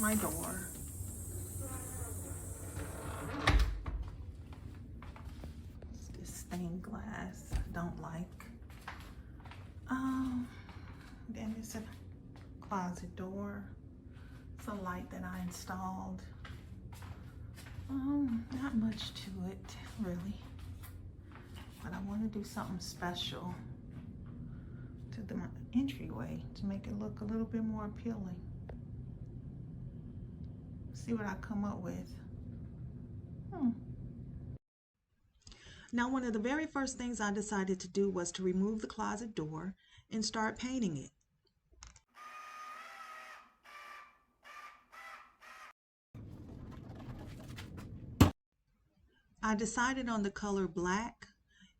my door. It's this stained glass I don't like. Then it's a closet door. It's a light that I installed. Not much to it, really. But I want to do something special to my entryway to make it look a little bit more appealing. See what I come up with. Now, one of the very first things I decided to do was to remove the closet door and start painting it. I decided on the color black,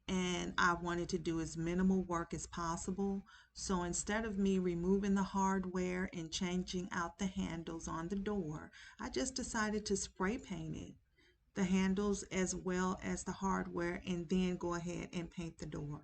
and I wanted to do as minimal work as possible. So instead of me removing the hardware and changing out the handles on the door, I just decided to spray paint it, the handles as well as the hardware, and then go ahead and paint the door.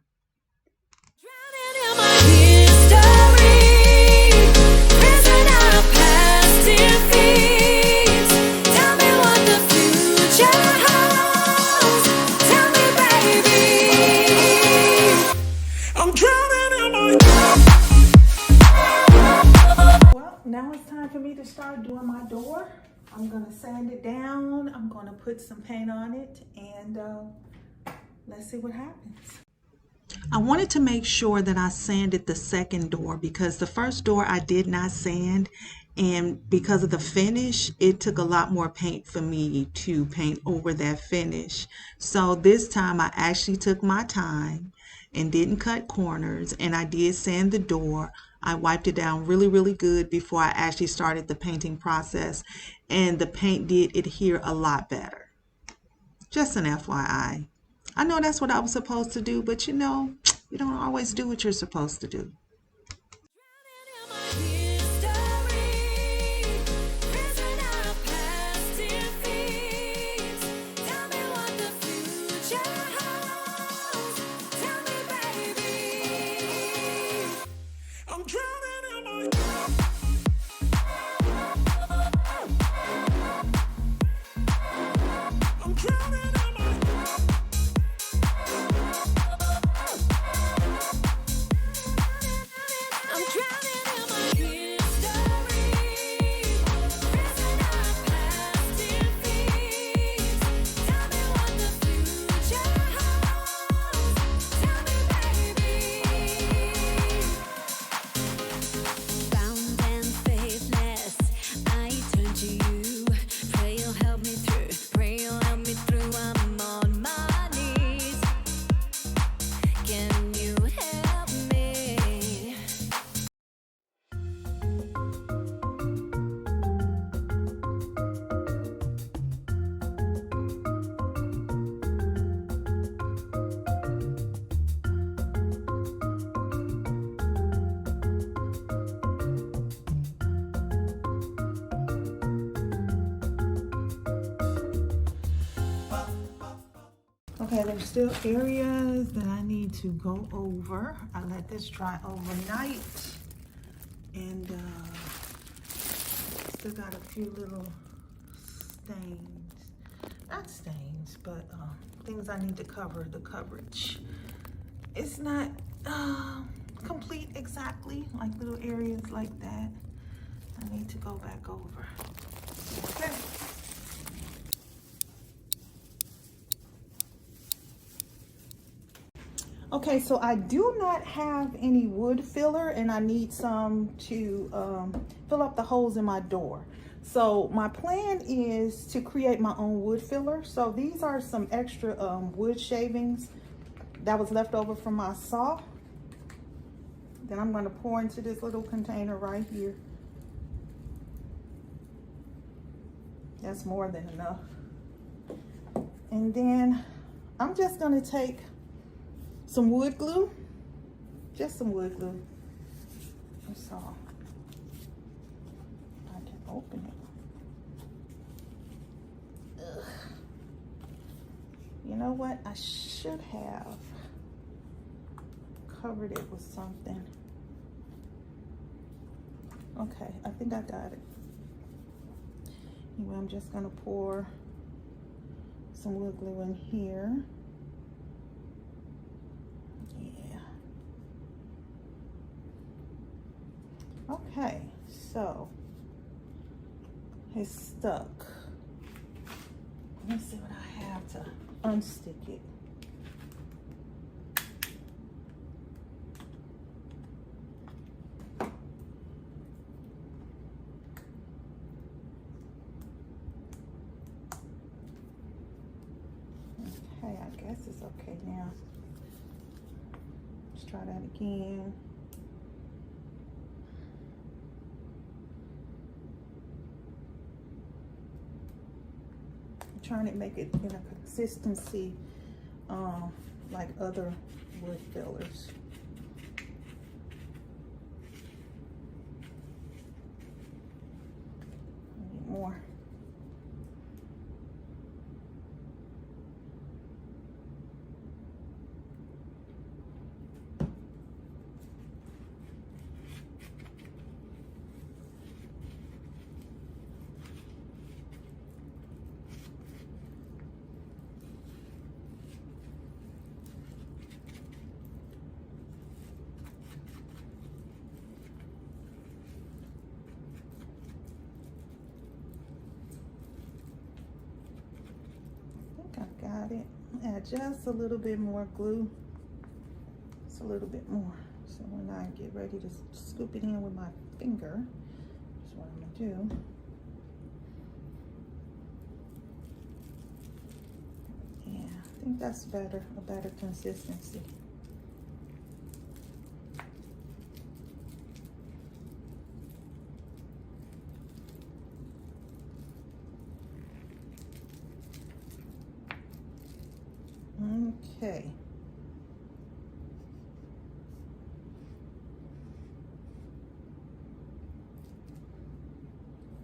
Now it's time for me to start doing my door. I'm gonna sand it down. I'm gonna put some paint on it, and let's see what happens. I wanted to make sure that I sanded the second door because the first door I did not sand, and because of the finish, it took a lot more paint for me to paint over that finish. So this time I actually took my time and didn't cut corners, and I did sand the door. I wiped it down really, really good before I actually started the painting process, and the paint did adhere a lot better. Just an FYI. I know that's what I was supposed to do, but you know, you don't always do what you're supposed to do. Okay, there's still areas that I need to go over. I let this dry overnight, and still got a few little stains. Not stains, but things I need to cover the coverage. It's not complete exactly, like little areas like that. I need to go back over. Okay. Okay, so I do not have any wood filler, and I need some to fill up the holes in my door. So my plan is to create my own wood filler. So these are some extra wood shavings that was left over from my saw. Then I'm going to pour into this little container right here. That's more than enough. And then I'm just going to take some wood glue, just some wood glue. That's all. I can open it. Ugh. You know what? I should have covered it with something. Okay, I think I got it. Anyway, I'm just gonna pour some wood glue in here. Yeah. Okay, so it's stuck. Let's see what I have to unstick it. Okay, I guess it's okay now. Let's try that again. I'm trying to make it in a consistency like other wood fillers. I need more. I got it. Add just a little bit more glue. Just a little bit more. So when I get ready to scoop it in with my finger, that's what I'm gonna do. Yeah, I think that's better, a better consistency. Okay.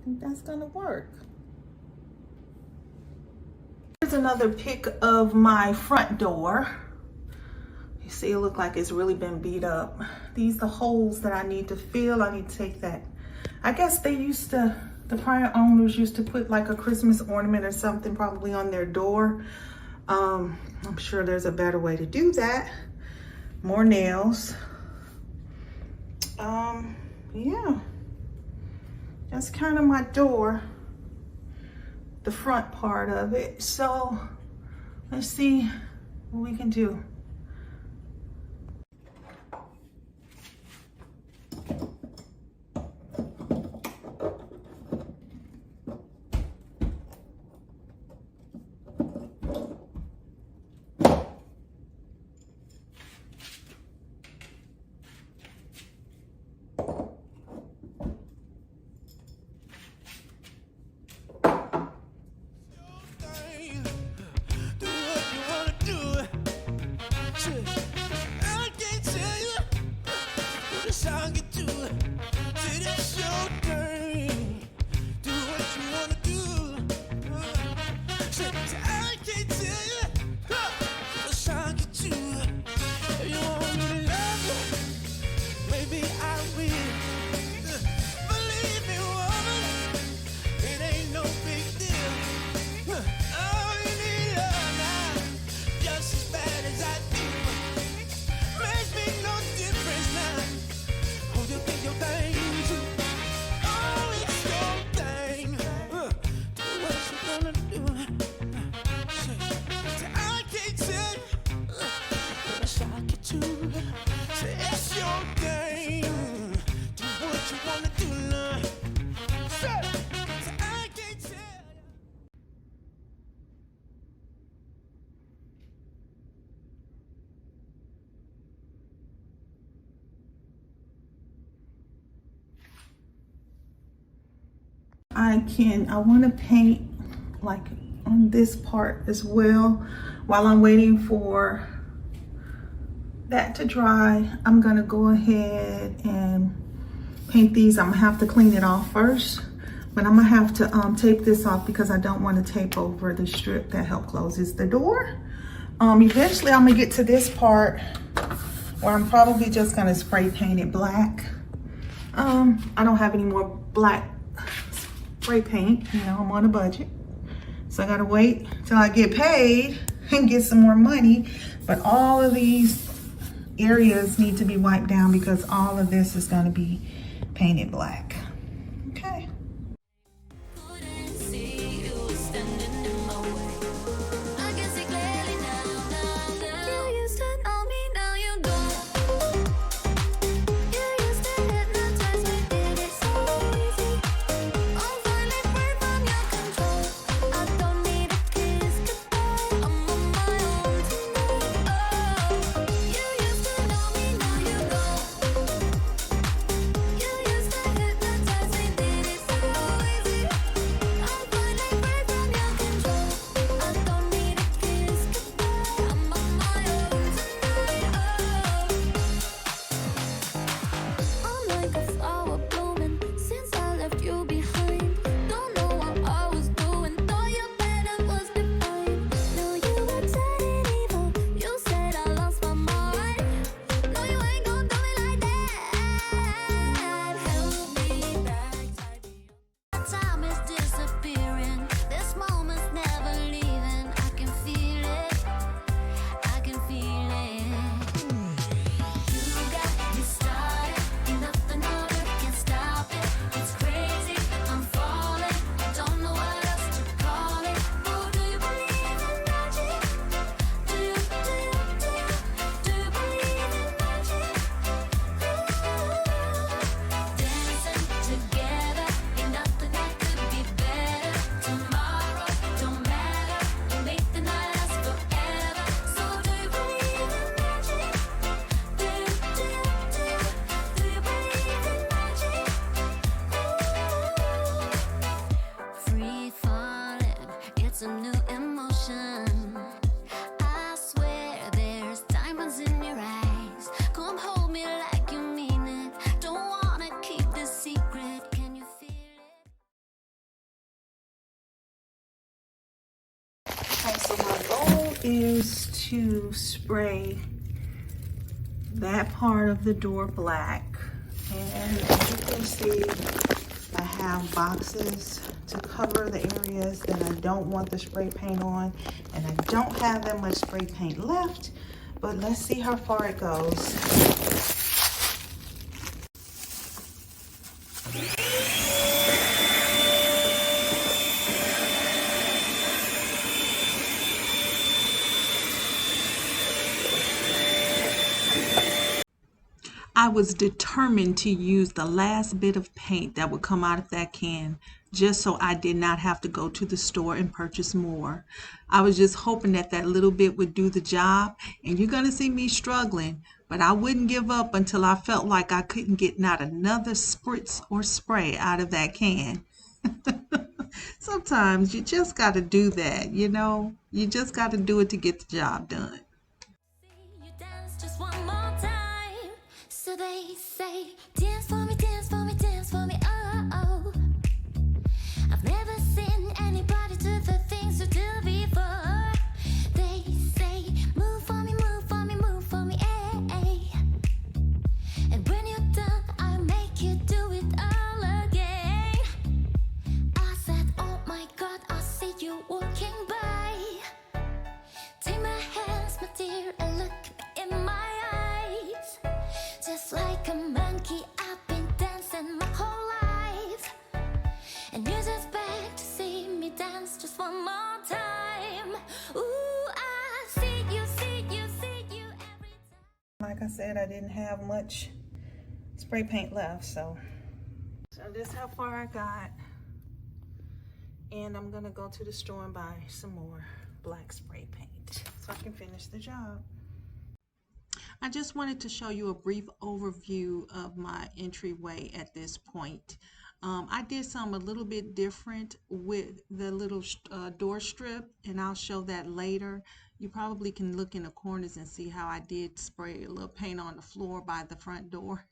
I think that's gonna work. Here's another pic of my front door. You see it look like it's really been beat up. These are the holes that I need to fill. I need to take that. I guess they used to, the prior owners used to put like a Christmas ornament or something probably on their door. I'm sure there's a better way to do that. More nails. Yeah. That's kind of my door, the front part of it. So let's see what we can do. I want to paint like on this part as well. While I'm waiting for that to dry, I'm gonna go ahead and paint these. I'm gonna have to clean it off first, but I'm gonna have to tape this off because I don't want to tape over the strip that help closes the door. Eventually I'm gonna get to this part where I'm probably just gonna spray paint it black. I don't have any more black spray paint. You know, I'm on a budget. So I gotta wait till I get paid and get some more money. But all of these areas need to be wiped down because all of this is gonna be painted black. Okay. Okay, so my goal is to spray that part of the door black. And as you can see, I have boxes to cover the areas that I don't want the spray paint on. And I don't have that much spray paint left, but let's see how far it goes. I was determined to use the last bit of paint that would come out of that can just so I did not have to go to the store and purchase more. I was just hoping that that little bit would do the job, and you're going to see me struggling, but I wouldn't give up until I felt like I couldn't get not another spritz or spray out of that can. Sometimes you just got to do that, you know? You just got to do it to get the job done. You dance just one more time. So they say, dance for me, dance for me, dance for me, oh, oh. I've never seen anybody do the things you do before. They say, move for me, move for me, move for me, eh, eh. And when you're done, I'll make you do it all again. I said, oh my God, I see you walking by. Take my hands, my dear, and look me in my eyes. Just like a monkey, I've been dancing my whole life. And you just beg to see me dance just one more time. Ooh, I see you, see you, see you every time. Like I said, I didn't have much spray paint left, so this is how far I got. And I'm gonna go to the store and buy some more black spray paint so I can finish the job. I just wanted to show you a brief overview of my entryway at this point. I did something a little bit different with the little door strip, and I'll show that later. You probably can look in the corners and see how I did spray a little paint on the floor by the front door.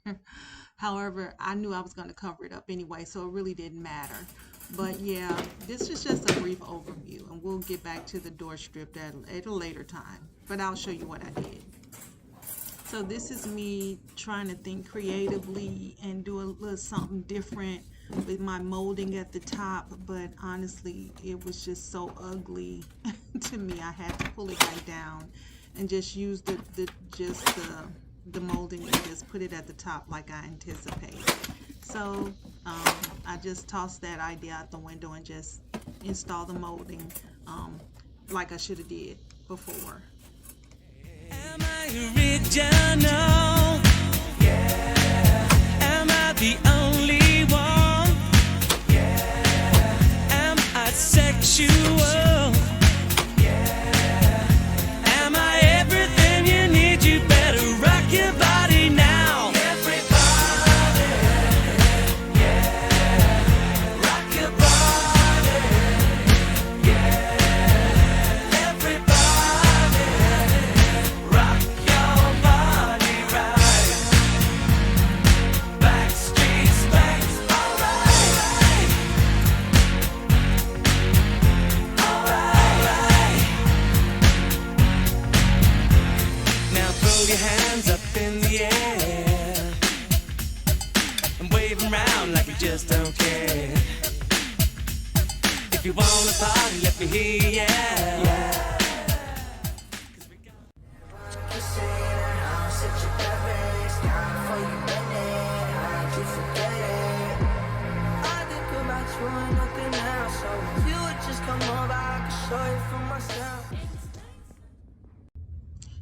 However, I knew I was going to cover it up anyway, so it really didn't matter. But yeah, this is just a brief overview, and we'll get back to the door strip at a later time. But I'll show you what I did. So this is me trying to think creatively and do a little something different with my molding at the top, but honestly it was just so ugly to me. I had to pull it back down and just use the molding and just put it at the top like I anticipated. So I just tossed that idea out the window and just install the molding like I should have did before. Am I original? Yeah. Am I the only one? Yeah. Am I sexual? Yeah. Am I everything you need? You better rock your body now. Everybody, yeah. Rock your body, yeah. Everybody, rock your body right. Backstreet's back, alright. Alright. Now throw your hands up in the air and wave them around like you just don't care. If you wanna party, let me hear ya.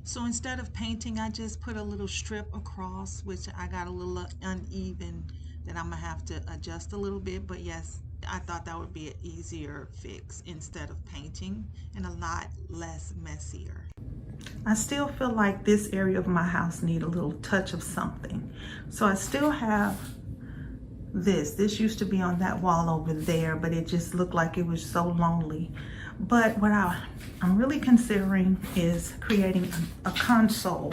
So instead of painting, I just put a little strip across, which I got a little uneven that I'm gonna have to adjust a little bit. But yes, I thought that would be an easier fix instead of painting and a lot less messier. I still feel like this area of my house need a little touch of something. So I still have this. This used to be on that wall over there, but it just looked like it was so lonely. But what I'm really considering is creating a console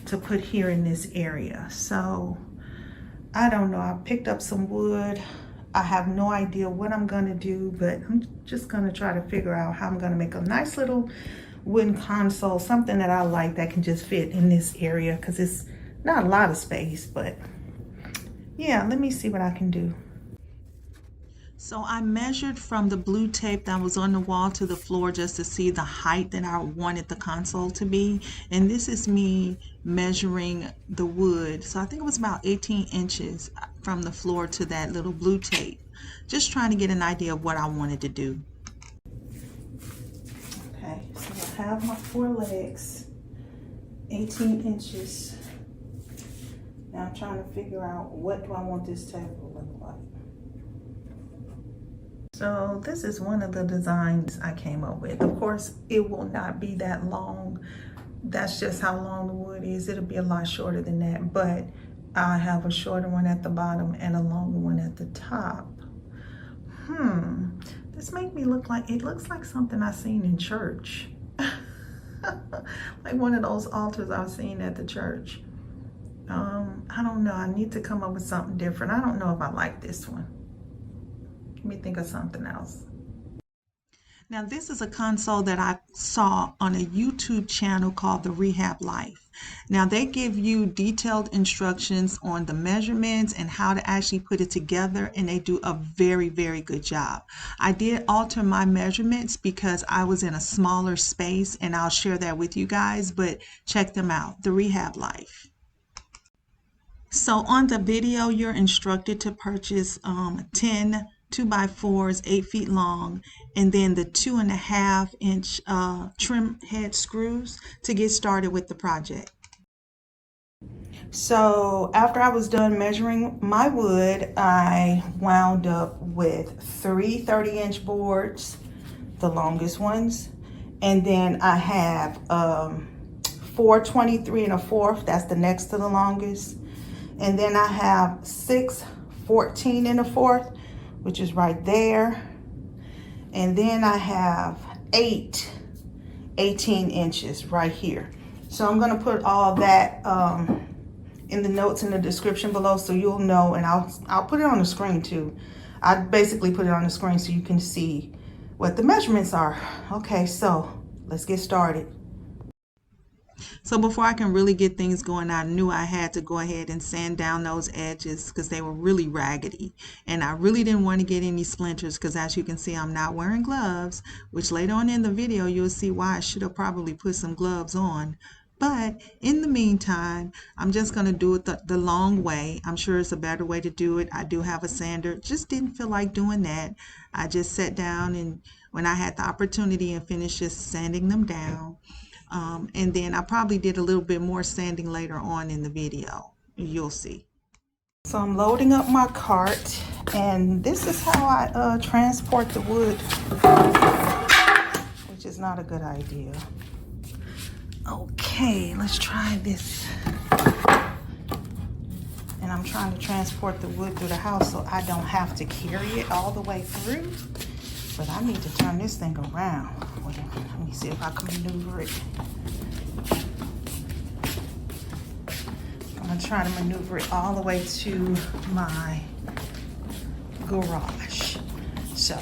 to put here in this area. So I don't know, I picked up some wood. I have no idea what I'm gonna do, but I'm just gonna try to figure out how I'm gonna make a nice little wooden console, something that I like that can just fit in this area, because it's not a lot of space. But yeah, let me see what I can do. So I measured from the blue tape that was on the wall to the floor just to see the height that I wanted the console to be. And this is me measuring the wood. So I think it was about 18 inches from the floor to that little blue tape. Just trying to get an idea of what I wanted to do. Okay, so I have my 4 legs, 18 inches. Now I'm trying to figure out, what do I want this table to look like? So this is one of the designs I came up with. Of course, it will not be that long. That's just how long the wood is. It'll be a lot shorter than that, but I have a shorter one at the bottom and a longer one at the top. This make me look like, it looks like something I seen in church. Like one of those altars I've seen at the church. I don't know, I need to come up with something different. I don't know if I like this one. Let me think of something else. Now this is a console that I saw on a YouTube channel called The Rehab Life. Now they give you detailed instructions on the measurements and how to actually put it together, and they do a very, very good job. I did alter my measurements because I was in a smaller space, and I'll share that with you guys, but check them out, The Rehab Life. So on the video, you're instructed to purchase 10 2x4s 8 feet long, and then the 2.5 inch trim head screws to get started with the project. So after I was done measuring my wood, I wound up with 3 30-inch boards, the longest ones, and then I have 4 23 1/4, that's the next to the longest, and then I have 6 14 1/4, which is right there. And then I have 8 18 inches right here. So I'm gonna put all that in the notes in the description below, so you'll know, and I'll put it on the screen too. I basically put it on the screen so you can see what the measurements are. Okay, so let's get started. So before I can really get things going, I knew I had to go ahead and sand down those edges because they were really raggedy. And I really didn't want to get any splinters because, as you can see, I'm not wearing gloves, which later on in the video, you'll see why I should have probably put some gloves on. But in the meantime, I'm just going to do it the long way. I'm sure it's a better way to do it. I do have a sander. Just didn't feel like doing that. I just sat down and when I had the opportunity and finished just sanding them down. And then I probably did a little bit more sanding later on in the video. You'll see. So I'm loading up my cart, and this is how I transport the wood, which is not a good idea. Okay, let's try this. And I'm trying to transport the wood through the house so I don't have to carry it all the way through. But I need to turn this thing around. Let me see if I can maneuver it. I'm gonna try to maneuver it all the way to my garage. So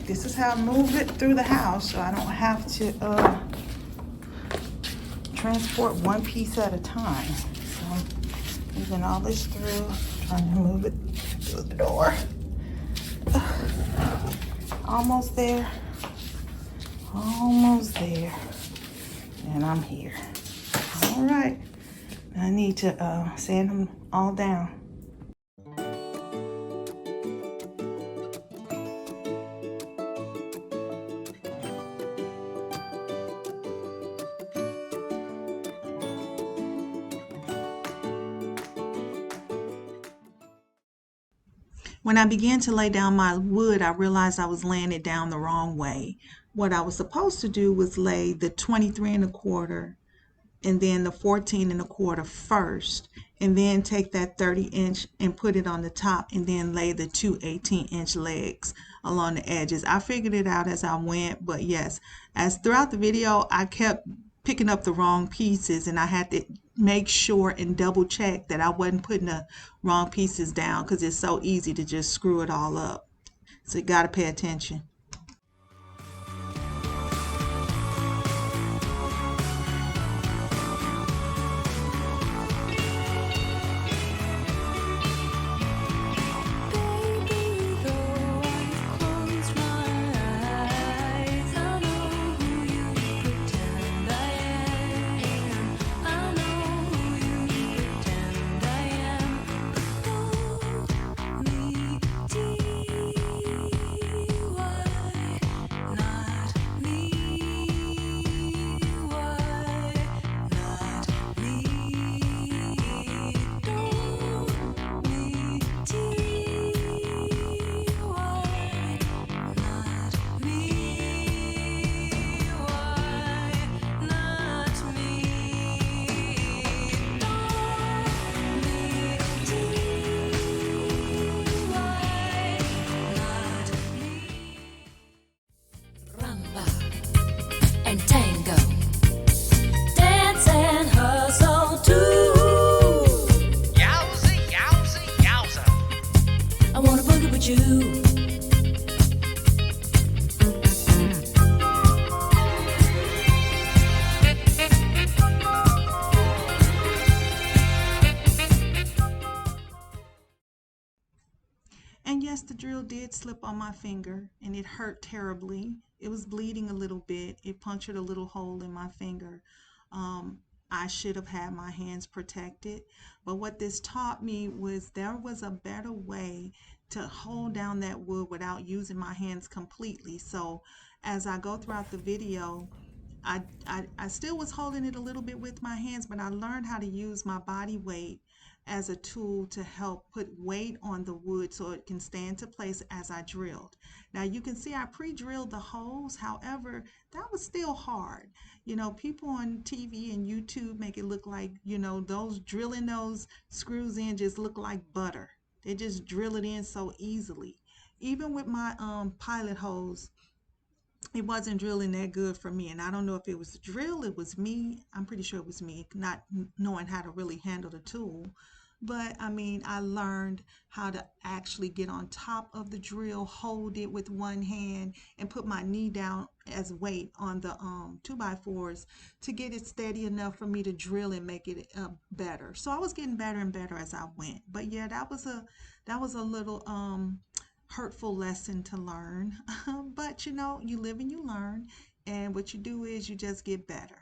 this is how I move it through the house so I don't have to transport one piece at a time. So I'm moving all this through, trying to move it through the door. Almost there. Almost there. And I'm here. All right. I need to sand them all down. When I began to lay down my wood, I realized I was laying it down the wrong way. What I was supposed to do was lay the 23 1/4 and then the 14 1/4 first, and then take that 30-inch and put it on the top, and then lay the two 18-inch legs along the edges. I figured it out as I went, but yes, as throughout the video, I kept picking up the wrong pieces, and I had to make sure and double check that I wasn't putting the wrong pieces down because it's so easy to just screw it all up. So you got to pay attention. And tango, dance and hustle too. Yowza, yowza, yowza. I wanna boogie with you. And yes, the drill did slip on my finger, and it hurt terribly. It was bleeding a little bit. It punctured a little hole in my finger. I should have had my hands protected. But what this taught me was there was a better way to hold down that wood without using my hands completely. So as I go throughout the video, I still was holding it a little bit with my hands, but I learned how to use my body weight as a tool to help put weight on the wood so it can stay into place as I drilled. Now you can see I pre-drilled the holes, however, that was still hard. You know, people on TV and YouTube make it look like, you know, those drilling those screws in just look like butter. They just drill it in so easily. Even with my pilot hose, it wasn't drilling that good for me, and I don't know if it was the drill, it was me. I'm pretty sure it was me not knowing how to really handle the tool. But I mean, I learned how to actually get on top of the drill, hold it with one hand, and put my knee down as weight on the 2x4s to get it steady enough for me to drill and make it better. So I was getting better and better as I went. But yeah, that was a little hurtful lesson to learn. But you know, you live and you learn, and what you do is you just get better.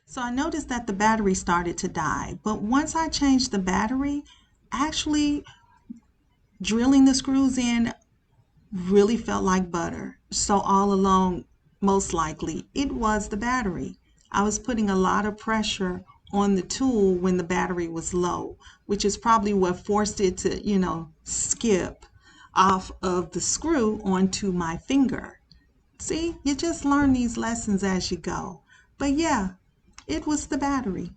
So I noticed that the battery started to die, but once I changed the battery, actually drilling the screws in really felt like butter. So all along, most likely, it was the battery. I was putting a lot of pressure on the tool when the battery was low, which is probably what forced it to, skip off of the screw onto my finger. See, you just learn these lessons as you go. But yeah, it was the battery.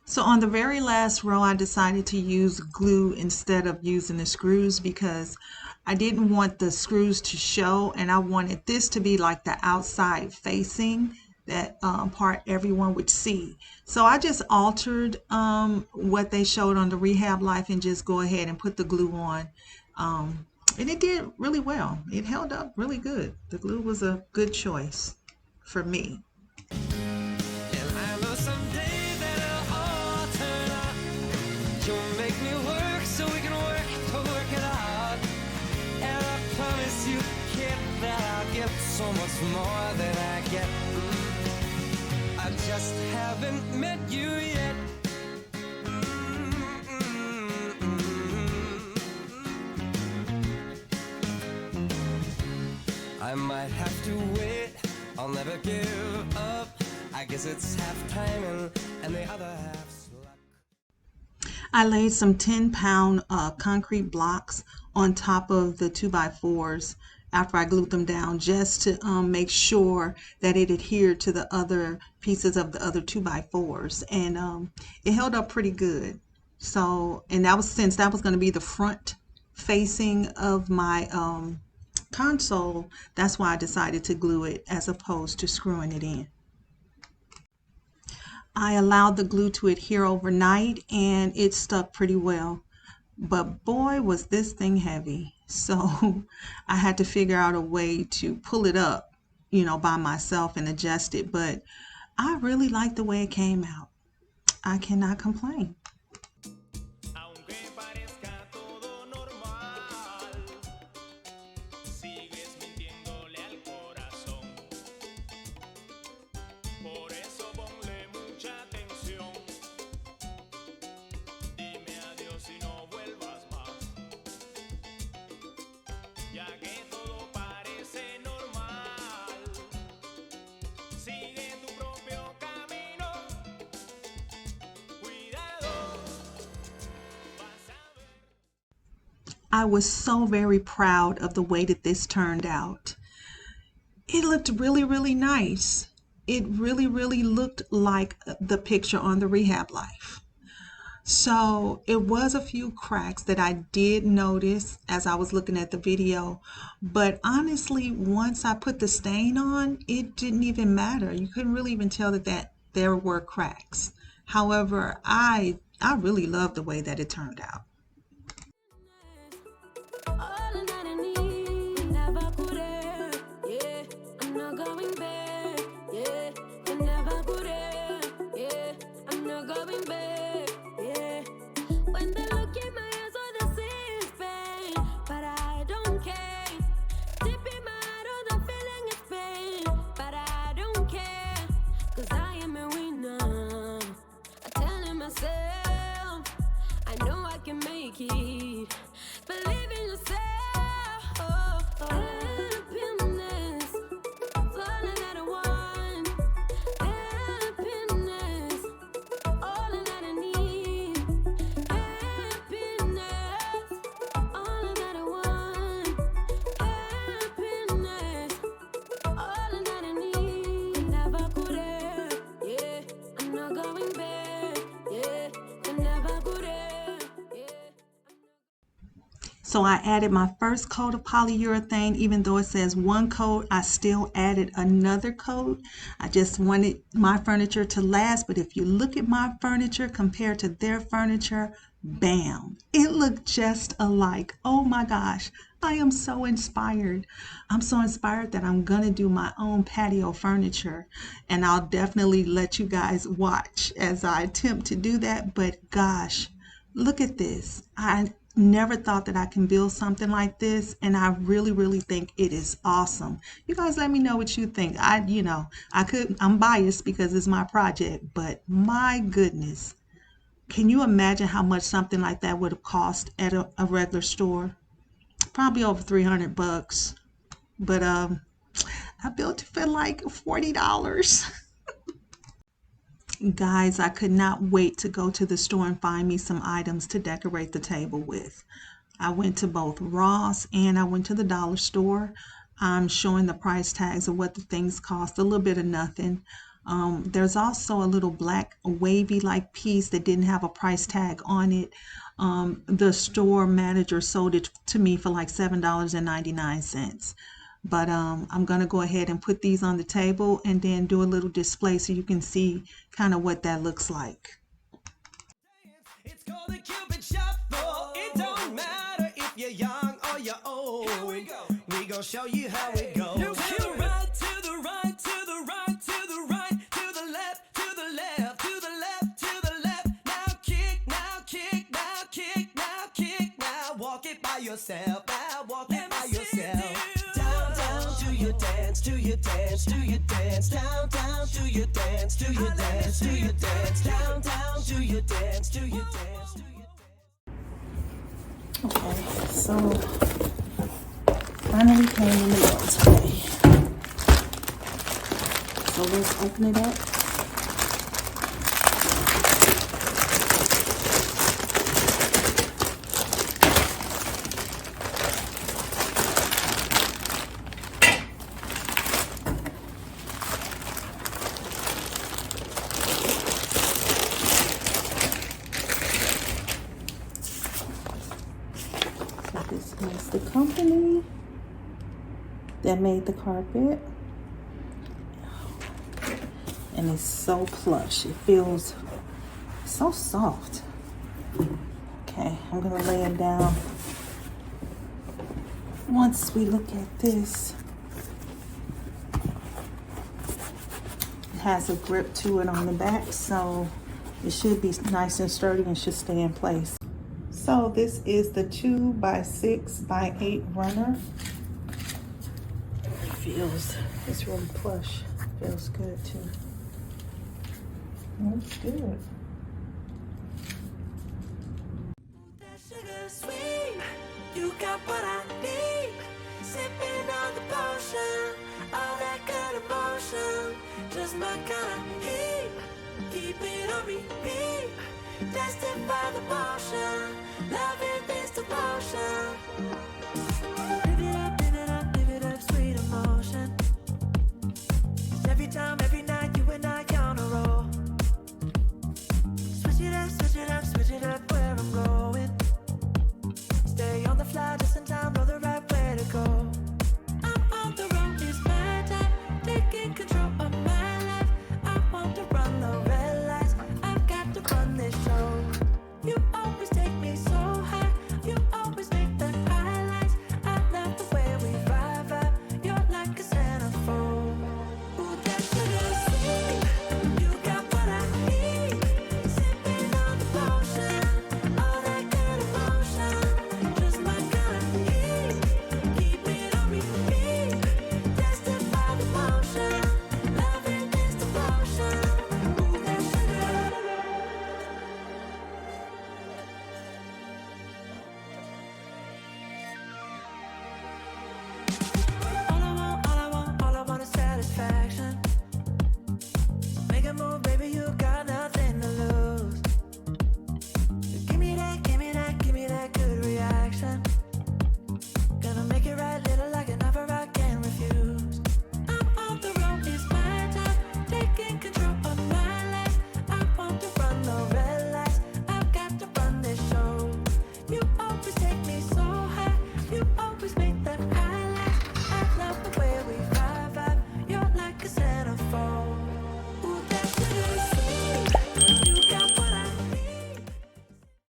So on the very last row, I decided to use glue instead of using the screws because I didn't want the screws to show, and I wanted this to be like the outside facing, that part everyone would see. So I just altered what they showed on the Rehab Life and just go ahead and put the glue on. And it did really well. It held up really good. The glue was a good choice for me. You'll make me work so we can work to work it out. And I might have to wait. I'll never give up. I guess it's half timing and the other half's luck. I laid some 10-pound concrete blocks on top of the 2x4s after I glued them down, just to make sure that it adhered to the other pieces of the other 2x4s, and it held up pretty good. So, and that was, since that was going to be the front facing of my console, that's why I decided to glue it as opposed to screwing it in. I allowed the glue to adhere overnight and it stuck pretty well, but boy was this thing heavy. So I had to figure out a way to pull it up, you know, by myself and adjust it, but I really like the way it came out. I cannot complain. I was so very proud of the way that this turned out. It looked really, really nice. It really, really looked like the picture on the Rehab Life. So it was a few cracks that I did notice as I was looking at the video, but honestly, once I put the stain on, it didn't even matter. You couldn't really even tell that there were cracks. However, I really love the way that it turned out. So I added my first coat of polyurethane. Even though it says one coat, I still added another coat. I just wanted my furniture to last, but if you look at my furniture compared to their furniture, bam, it looked just alike. Oh my gosh, I am so inspired. I'm so inspired that I'm gonna do my own patio furniture, and I'll definitely let you guys watch as I attempt to do that. But gosh, look at this. I never thought that I can build something like this, and I really think it is awesome. You guys let me know what you think. I'm biased because it's my project, but my goodness, can you imagine how much something like that would have cost at a regular store? Probably over $300, but I built it for like $40. Guys, I could not wait to go to the store and find me some items to decorate the table with. I went to both Ross and I went to the dollar store. I'm showing the price tags of what the things cost, a little bit of nothing. There's also a little black wavy like piece that didn't have a price tag on it. The store manager sold it to me for like $7.99. But I'm going to go ahead and put these on the table and then do a little display so you can see kind of what that looks like. It's called the Cupid Shuffle. It don't matter if you're young or you're old. Here we go. We gonna show you how it goes. To the right, to the right, to the right, to the right, to the left, to the left, to the left, to the left. Now kick, now kick, now kick, now kick, now walk it by yourself. Now walk it by yourself. Do your dance, do your dance, down, down, do your dance, do your dance, do your dance, down, down, do your dance, do your dance, do your dance. Okay, so finally came in the mail today. So let's open it up. This is the company that made the carpet, and it's so plush. It feels so soft. Okay, I'm gonna lay it down. Once we look at this, it has a grip to it on the back, so it should be nice and sturdy and should stay in place. So this is the 2x6x8 runner. It's really plush. Feels good too. Looks good. That sugar sweet, you got what I need. Sipping on the potion, all that good emotion, just my kind of heat. Keep it on repeat, destined by the motion, loving this devotion. Live it up, live it up, live it up, sweet emotion. Every time.